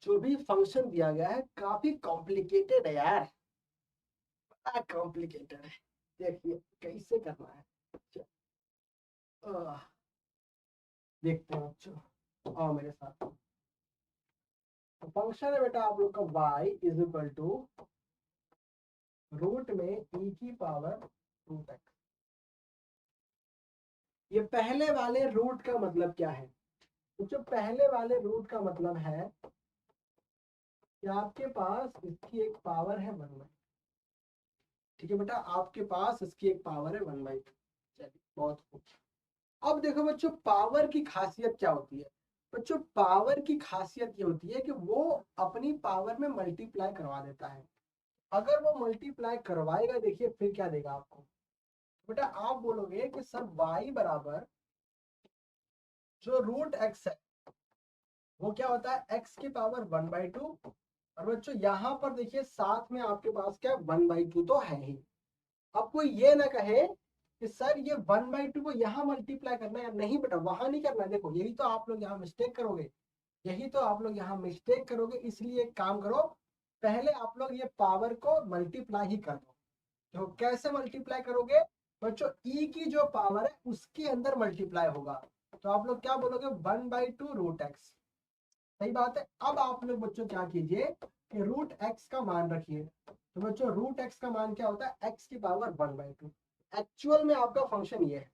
जो भी फंक्शन दिया गया है काफी कॉम्प्लिकेटेड है यार, बड़ा कॉम्प्लिकेटेड है। देखिए कैसे करना है। अह, देखते हैं बच्चों, आओ मेरे साथ। तो फंक्शन है बेटा आप लोग का y is equal to root में e की पावर रूट एक्स। ये पहले वाले रूट का मतलब क्या है, तो जो पहले वाले रूट का मतलब है कि आपके पास इसकी एक पावर है 1/2। ठीक है बेटा, आपके पास इसकी एक पावर है 1/2। चलिए बहुत खूब। अब देखो बच्चों पावर की खासियत क्या होती है। बच्चों पावर की खासियत ये होती है कि वो अपनी पावर में मल्टीप्लाई करवा देता है। अगर वो मल्टीप्लाई करवाएगा देखिए फिर क्या देगा आपको। बेटा आप बोलोगे कि सर y बराबर जो रूट एक्स है वो क्या होता है x की पावर 1/2। और बच्चों यहाँ पर देखिए साथ में आपके पास क्या 1/2 तो है ही। अब कोई ये ना कहे कि सर ये 1/2 को यहाँ मल्टीप्लाई करना है, नहीं बेटा वहां नहीं करना है। देखो यही तो आप लोग यहाँ मिस्टेक करोगे, यही तो आप लोग यहाँ मिस्टेक करोगे। इसलिए एक काम करो, पहले आप लोग ये पावर को मल्टीप्लाई ही कर दो। तो कैसे मल्टीप्लाई करोगे बच्चों, ई की जो पावर है उसके अंदर मल्टीप्लाई होगा। तो आप लोग क्या बोलोगे 1/2 रूट एक्स। सही बात है। अब आप लोग बच्चों क्या कीजिए कि रूट एक्स का मान रखिए। तो बच्चों रूट एक्स का मान क्या होता है, एक्स की पावर 1/2। एक्चुअल में आपका फंक्शन ये है,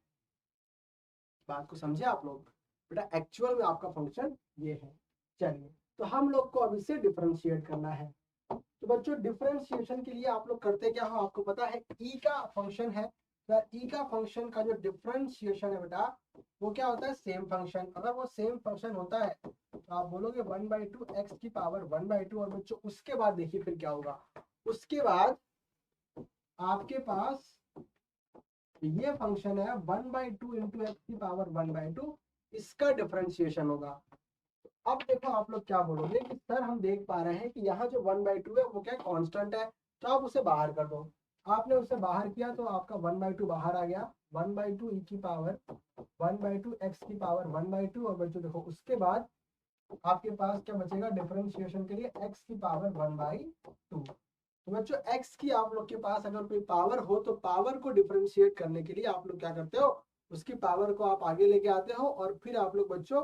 बात को समझे आप लोग। बेटा एक्चुअल में आपका फंक्शन ये है। चलिए, तो हम लोग को अब इसे डिफरेंशिएट करना है। तो बच्चों डिफरेंशिएशन के लिए आप लोग करते क्या हो, आपको पता है ई का फंक्शन है। तो ई का फंक्शन का जो डिफरेंशिएशन है बेटा वो क्या होता है, सेम फंक्शन। अगर वो सेम फंक्शन होता है तो आप बोलोगे 1/2 एक्स की पावर 1/2। और बच्चों उसके बाद देखिए फिर क्या होगा, उसके बाद आपके पास ये फंक्शन है 1/2 इंटू एक्स की पावर 1/2, इसका डिफरेंशिएशन होगा। अब देखो आप लोग क्या बोलोगे कि सर हम देख पा रहे हैं कि यहाँ जो 1/2 है वो क्या कांस्टेंट है, तो आप उसे बाहर कर दो। आपने उसे बाहर किया तो आपका 1/2 बाहर आ गया, 1/2 ई की पावर 1/2 एक्स की पावर 1/2। और बच्चों देखो उसके बाद आपके पास क्या बचेगा डिफरेंशिएशन के लिए एक्स की पावर 1/2। तो बच्चों एक्स की आप लोग के पास अगर कोई पावर हो तो पावर को डिफरेंशिएट करने के लिए आप लोग क्या करते हो, उसकी पावर को आप आगे लेके आते हो और फिर आप लोग बच्चों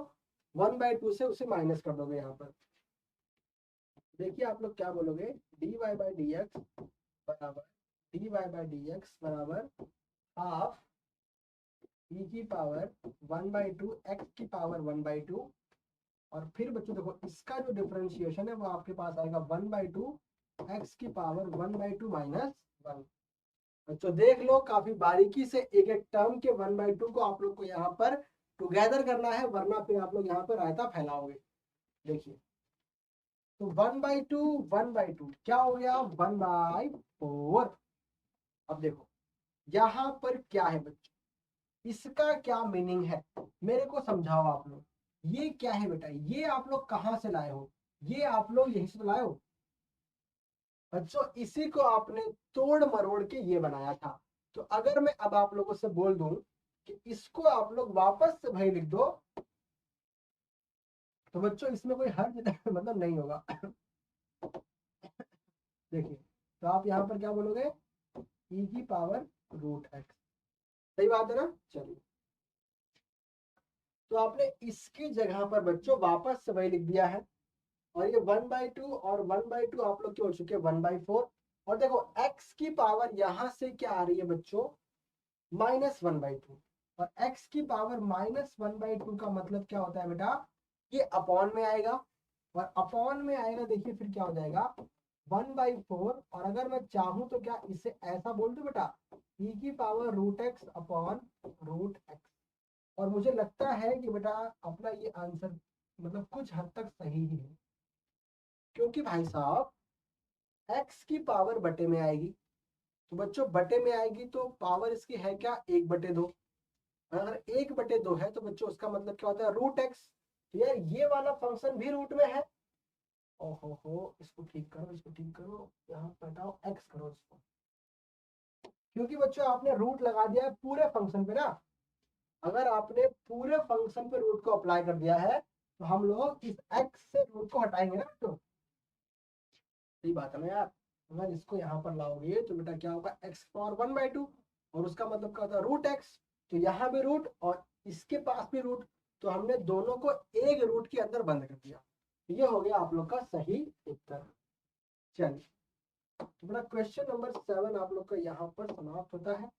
1/2 से उसे माइनस कर दोगे। यहाँ पर देखिए आप लोग क्या बोलोगे, D Y by D X बराबर हाफ ई की पावर 1/2 एक्स की पावर 1/2। और फिर बच्चों देखो इसका जो डिफरेंशिएशन है वो आपके पास आएगा 1/2 एक्स की पावर 1/2 माइनस 1। बच्चों देख लो काफी बारीकी से एक एक टर्म के 1/2 को आप लोग को यहाँ पर टुगेदर करना है, वरना फिर आप लोग यहाँ पर रायता फैलाओगे। देखिए तो 1/2 क्या हो गया 1/4। अब देखो यहाँ पर क्या है बच्चों, इसका क्या मीनिंग है मेरे को समझाओ आप लोग। ये क्या है बेटा, ये आप लोग कहाँ से लाए हो, ये आप लोग यहीं से लाए हो बच्चों। इसी को आपने तोड़ मरोड़ के ये बनाया था। तो अगर मैं अब आप लोगों से बोल दूं कि इसको आप लोग वापस से भाई लिख दो, तो बच्चों इसमें कोई हर्ज मतलब नहीं होगा। देखिए तो आप यहाँ पर क्या बोलोगे, ई की पावर रूट एक्स। सही बात है ना। चलिए तो आपने इसकी जगह पर बच्चों वापस से वही लिख दिया है। और ये 1/2 और 1/2 आप लोग के हो चुके 1/4। और देखो x की पावर यहां से क्या आ रही है बच्चों, -1/2। और x की पावर -1/2 का मतलब क्या होता है बेटा, ये अपॉन में आएगा। और अपॉन में आएगा देखिए फिर क्या हो जाएगा 1/4। और अगर मैं चाहूं तो क्या इसे ऐसा बोल दूं बेटा, e की power root X upon root X. और मुझे लगता है कि बेटा अपना ये आंसर मतलब कुछ हद तक सही ही है, क्योंकि भाई साहब x की पावर बटे में आएगी। तो बच्चों बटे में आएगी तो पावर इसकी है क्या 1/2। अगर 1/2 है तो बच्चों उसका मतलब क्या होता है रूट एक्स। तो यार ये वाला फंक्शन भी रूट में है। ओहो हो, इसको ठीक करो, इसको ठीक करो, यहाँ हटाओ एक्स करो इसको, क्योंकि बच्चों आपने रूट लगा दिया है पूरे फंक्शन पे ना। अगर आपने पूरे फंक्शन पे रूट को अप्लाई कर दिया है तो हम लोग इस एक्स से रूट को हटाएंगे ना। तो सही बात है ना यार। अगर इसको यहाँ पर लाओगे तो बेटा क्या होगा एक्स पावर 1/2। और उसका मतलब क्या होता है रूट एक्स। तो यहाँ भी रूट और इसके पास भी रूट। तो हमने दोनों को एक रूट के अंदर बंद कर दिया। ये हो गया आप लोग का सही उत्तर। चलिए तो बेटा क्वेश्चन नंबर 7 आप लोग का यहाँ पर समाप्त होता है।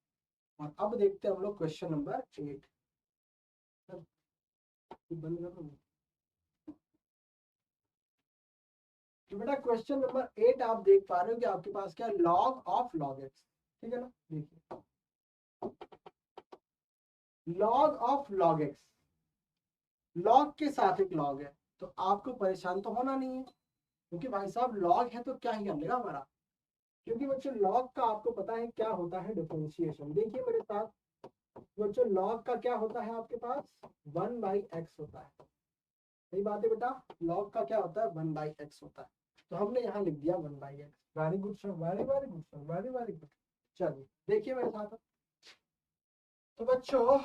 और अब देखते हैं हम लोग क्वेश्चन नंबर 8। बंद कर दो। तो बेटा क्वेश्चन नंबर 8 आप देख पा रहे हो कि आपके पास क्या लॉग ऑफ लॉग एक्स। ठीक है ना। देखिए log of log x, log के साथ एक लॉग है तो आपको परेशान तो होना नहीं है, क्योंकि भाई साहब लॉग है तो क्या ही कर लेगा हमारा। क्योंकि बच्चों लॉग का आपको पता है क्या होता है डिफरेंशिएशन। देखिए मेरे साथ बच्चों लॉग का क्या होता है आपके पास 1/x होता है। सही बात है बेटा, लॉग का क्या होता है 1/x होता है। तो हमने यहाँ लिख दिया 1/x। Very good sir, very very good sir, very very good. चलिए देखिए मेरे साथ। तो बच्चों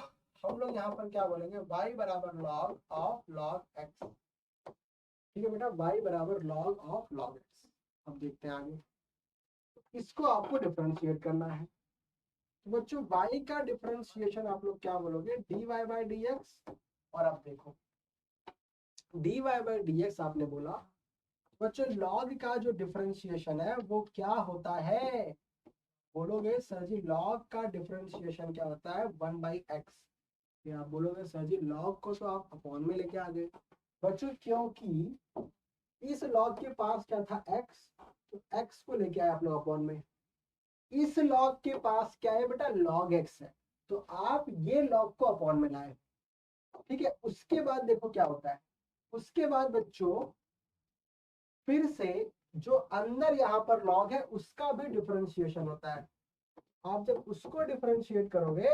हम लोग यहाँ पर क्या बोलेंगे y बराबर लॉग ऑफ लॉग एक्स। ठीक है बेटा, y बराबर लॉग ऑफ लॉग एक्स। अब देखते हैं आगे। तो इसको आपको डिफरेंशिएट करना है। तो बच्चों y का डिफरेंशिएशन आप लोग क्या बोलोगे dy बाई डी एक्स। और अब देखो dy बाई डी एक्स आपने बोला, बच्चों लॉग का जो डिफरेंशिएशन है वो क्या होता है, बोलोगे सर जी लॉग का डिफरेंशिएशन क्या होता है 1/x। फिर आप बोलोगे सर जी लॉग को तो आप अपॉन में लेके आ गए। बच्चों क्योंकि इस लॉग के पास क्या था x, तो x को लेके आए आप लोग अपॉन में। इस लॉग के पास क्या है बेटा लॉग x है, तो आप ये लॉग को अपॉन में लाए। ठीक है, उसके बाद देखो क्या होता है। उसके बाद बच्चों फिर से जो अंदर यहाँ पर लॉग है उसका भी डिफरेंशिएशन होता है। आप जब उसको डिफरेंशिएट करोगे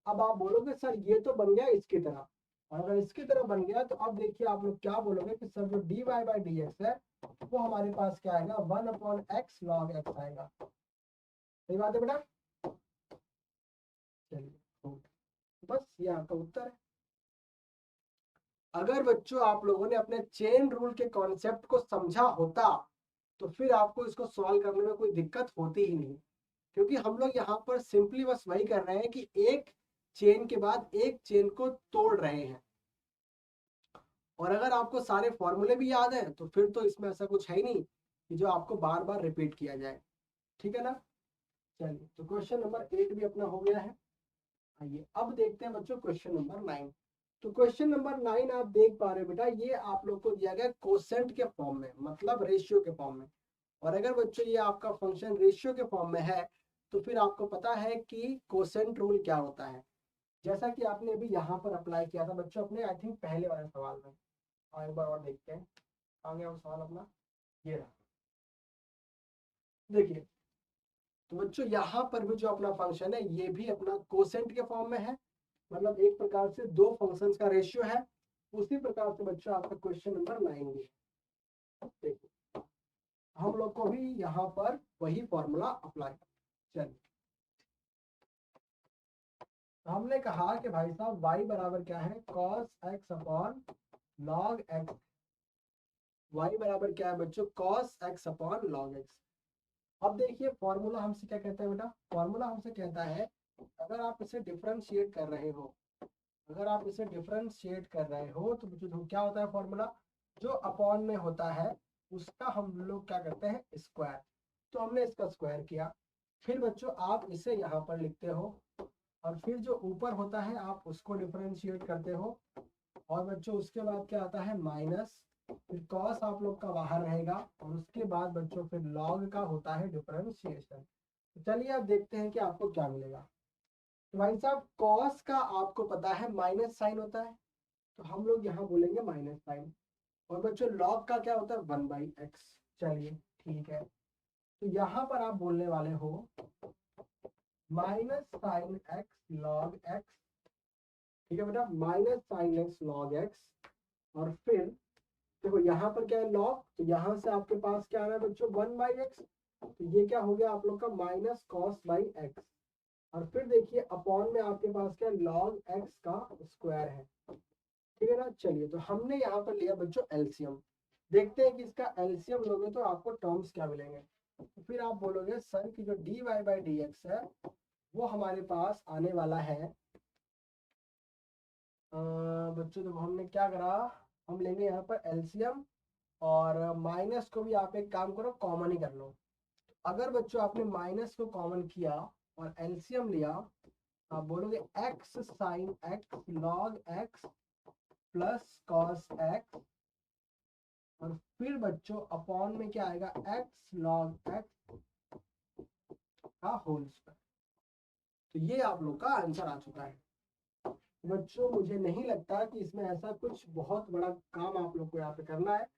अब आप बोलोगे सर ये तो बन गया इसकी तरह। और अगर इसकी तरह बन गया तो अब देखिए आप लोग क्या बोलोगे कि सर जो dy बाई डी एक्स है वो हमारे पास क्या आएगा 1/x log x आएगा। सही बात है बेटा। चलिए बस ये आपका उत्तर है। अगर बच्चों आप लोगों ने अपने चेन रूल के कॉन्सेप्ट को समझा होता तो फिर आपको इसको सॉल्व करने में कोई दिक्कत होती ही नहीं, क्योंकि हम लोग यहाँ पर सिंपली बस वही कर रहे हैं कि एक चेन के बाद एक चेन को तोड़ रहे हैं। और अगर आपको सारे फॉर्मूले भी याद हैं तो फिर तो इसमें ऐसा कुछ है ही नहीं कि जो आपको बार बार रिपीट किया जाए। ठीक है ना। चलिए तो क्वेश्चन नंबर 8 भी अपना हो गया है। आइए अब देखते हैं बच्चों क्वेश्चन नंबर 9। तो क्वेश्चन नंबर 9 आप देख पा रहे हो बेटा, ये आप लोग को दिया गया कोसेंट के फॉर्म में, मतलब रेशियो के फॉर्म में। और अगर बच्चों ये आपका फंक्शन रेशियो के फॉर्म में है तो फिर आपको पता है कि कोसेंट रूल क्या होता है, जैसा कि आपने अभी यहाँ पर अप्लाई किया था बच्चों अपने आई थिंक पहले वाले सवाल में। एक बार और देखते हैं आ गया वो सवाल अपना, ये रहा। देखिए तो बच्चों यहाँ पर भी जो अपना फंक्शन है ये भी अपना कोसेंट के फॉर्म में है, मतलब एक प्रकार से दो फंक्शंस का रेशियो है। उसी प्रकार से बच्चों आपका क्वेश्चन नंबर 9 भी है। देखिए हम लोग को भी यहाँ पर वही फॉर्मूला अप्लाई। चलिए हमने कहा कि भाई साहब y बराबर क्या है cos x upon log x। y बराबर क्या है बच्चों cos x upon log x। अब देखिए फॉर्मूला हमसे क्या कहता है बेटा, फॉर्मूला हमसे कहता है अगर आप इसे डिफरेंशिएट कर रहे हो, अगर आप इसे डिफरेंशिएट कर रहे हो तो बच्चों क्या होता है फॉर्मूला, जो अपॉन में होता है उसका हम लोग क्या करते हैं स्क्वायर। तो हमने इसका स्क्वायर किया, फिर बच्चों आप इसे यहाँ पर लिखते हो और फिर जो ऊपर होता है आप उसको डिफरेंशिएट करते हो और बच्चों उसके बाद क्या आता है माइनस, फिर कॉस आप लोग का बाहर रहेगा और उसके बाद बच्चों फिर लॉग का होता है डिफरेंशिएशन। तो चलिए अब देखते हैं कि आपको क्या मिलेगा। तो भाई साहब कॉस का आपको पता है माइनस साइन होता है, तो हम लोग यहाँ बोलेंगे माइनस साइन। और बच्चों लॉग का क्या होता है 1/x। चलिए ठीक है, तो यहाँ पर आप बोलने वाले हो minus sine x log x. ठीक है बेटा, minus sine x log x. और फिर देखो यहाँ पर क्या है लॉग, तो यहाँ से आपके पास क्या आ रहा है बच्चों 1/x, तो ये क्या हो गया आप लोग का माइनस कॉस बाई एक्स। और फिर देखिए अपॉन में आपके पास क्या लॉग एक्स का स्क्वायर है। ठीक है ना। चलिए तो हमने यहाँ पर लिया बच्चों एलसीएम, देखते हैं कि इसका एलसीएम लोगे तो आपको टर्म्स क्या मिलेंगे। तो फिर आप बोलोगे सर कि जो D Y by D x है वो हमारे पास आने वाला है बच्चों। तो हमने क्या करा, हम लेंगे यहाँ पर एलसीएम और माइनस को भी आप एक काम करो कॉमन ही कर लो। अगर बच्चों आपने माइनस को कॉमन किया और एलसीएम लिया, आप बोलोगे x sine x log x plus cos x और फिर बच्चों अपॉन में क्या आएगा एक्स लॉग एक्स का होल स्क्वायर। तो ये आप लोग का आंसर आ चुका है बच्चों। मुझे नहीं लगता कि इसमें ऐसा कुछ बहुत बड़ा काम आप लोग को यहाँ पे करना है।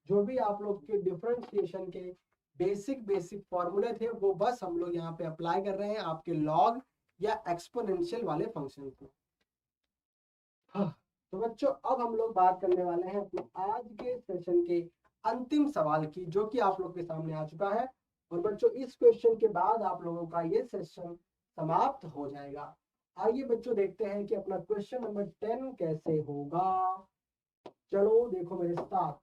जो भी आप लोग के डिफरेंशिएशन के बेसिक बेसिक फॉर्मूले थे वो बस हम लोग यहाँ पे अप्लाई कर रहे हैं आपके लॉग या एक्सपोनेंशियल वाले फंक्शन में। हाँ, तो बच्चों अब हम लोग बात करने वाले हैं अपने आज के सेशन के अंतिम सवाल की, जो कि आप लोग के सामने आ चुका है। और बच्चों इस क्वेश्चन के बाद आप लोगों का ये सेशन समाप्त हो जाएगा। आइए बच्चों देखते हैं कि अपना क्वेश्चन नंबर 10 कैसे होगा। चलो देखो मेरे साथ।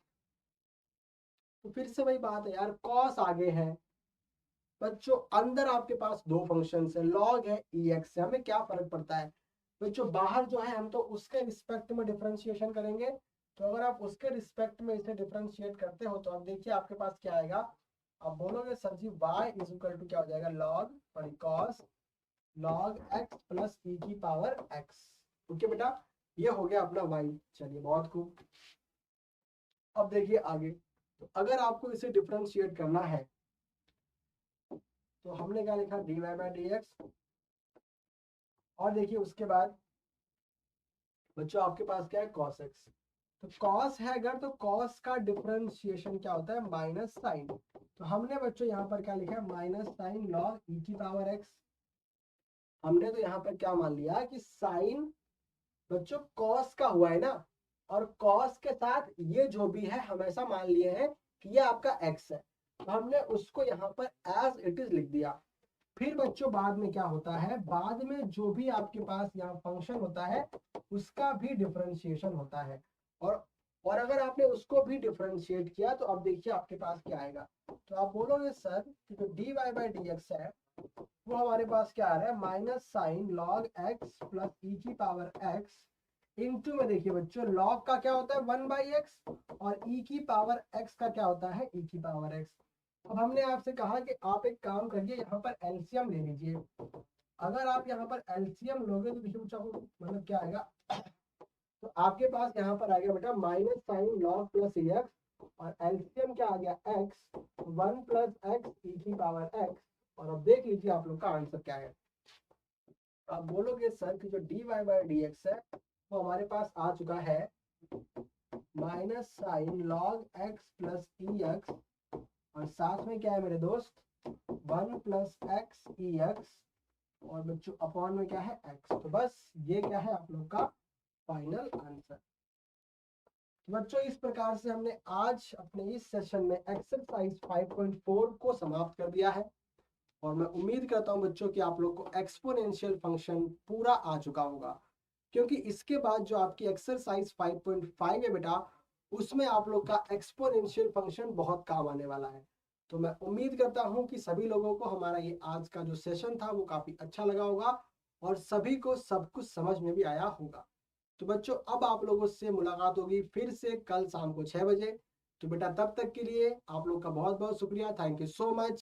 तो फिर से वही बात है यार, कॉस आगे है बच्चों, अंदर आपके पास दो फंक्शन है लॉग है एक्स है, हमें क्या फर्क पड़ता है बच्चों, बाहर जो है हम तो उसके रिस्पेक्ट में डिफरेंशिएशन करेंगे। तो अगर आप उसके रिस्पेक्ट में इसे डिफरेंशिएट करते हो तो अब देखिए आपके पास क्या आएगा, आप बोलोगे sir ji y is equal to क्या हो जाएगा log sorry cos log x plus e की पावर x। ओके बेटा, ये हो गया अपना y। चलिए बहुत खूब। अब देखिए आगे, तो अगर आपको इसे डिफरेंशिएट करना है तो हमने क्या लिखा dy बाई डी एक्स। और देखिए उसके बाद बच्चों आपके पास क्या है cos x। तो cos है अगर, तो cos का डिफरेंशिएशन क्या होता है माइनस साइन। तो हमने बच्चों यहाँ पर क्या लिखा है माइनस साइन लॉग ई की पावर x। हमने तो यहाँ पर क्या मान लिया कि साइन बच्चों कॉस का हुआ है ना, और कॉस के साथ ये जो भी है हमेशा मान लिए हैं कि ये आपका एक्स है, तो हमने उसको यहाँ पर एज इट इज लिख दिया। फिर बच्चों बाद में क्या होता है, बाद में जो भी आपके पास यहाँ फंक्शन होता है उसका भी डिफरेंशिएशन होता है, और अगर आपने उसको भी डिफरेंशिएट किया तो अब देखिए आपके पास क्या आएगा। तो आप बोलोगे सर कि जो D Y by D x है वो हमारे पास क्या आ रहा है, minus sine log x plus e की पावर एक्स इंटू में, देखिए बच्चों लॉग का क्या होता है 1/x और ई की पावर एक्स का क्या होता है ई की पावर एक्स। अब हमने आपसे कहा कि आप एक काम करिए, यहाँ पर एलसीएम ले लीजिए। अगर आप यहाँ पर एलसीएम लोगे तो देखिए बच्चों मतलब क्या आएगा, तो आपके पास यहाँ पर आ गया बेटा minus sine log plus e x, और एलसीएम क्या आ गया एक्स, 1 प्लस एक्स ई की पावर एक्स। और अब देख लीजिए आप लोग का आंसर क्या है। आप बोलोगे सर कि जो D Y by D x है वो हमारे पास आ चुका है minus sine log x plus e x, और साथ में क्या है मेरे दोस्त 1 प्लस एक्स ई एक्स, और बच्चों अपॉन में क्या है एक्स। तो बस ये क्या है आप लोग का फाइनल आंसर। तो बच्चों इस प्रकार से हमने आज अपने इस सेशन में एक्सरसाइज 5.4 को समाप्त कर दिया है, और मैं उम्मीद करता हूं बच्चों कि आप लोग को एक्सपोनेंशियल फंक्शन पूरा आ चुका होगा, क्योंकि इसके बाद जो आपकी एक्सरसाइज 5.5 है बेटा उसमें आप लोग का एक्सपोनेंशियल फंक्शन बहुत काम आने वाला है। तो मैं उम्मीद करता हूं कि सभी लोगों को हमारा ये आज का जो सेशन था वो काफी अच्छा लगा होगा, और सभी को सब कुछ समझ में भी आया होगा। तो बच्चों अब आप लोगों से मुलाकात होगी फिर से कल शाम को 6 बजे। तो बेटा तब तक के लिए आप लोग का बहुत बहुत शुक्रिया, थैंक यू सो मच।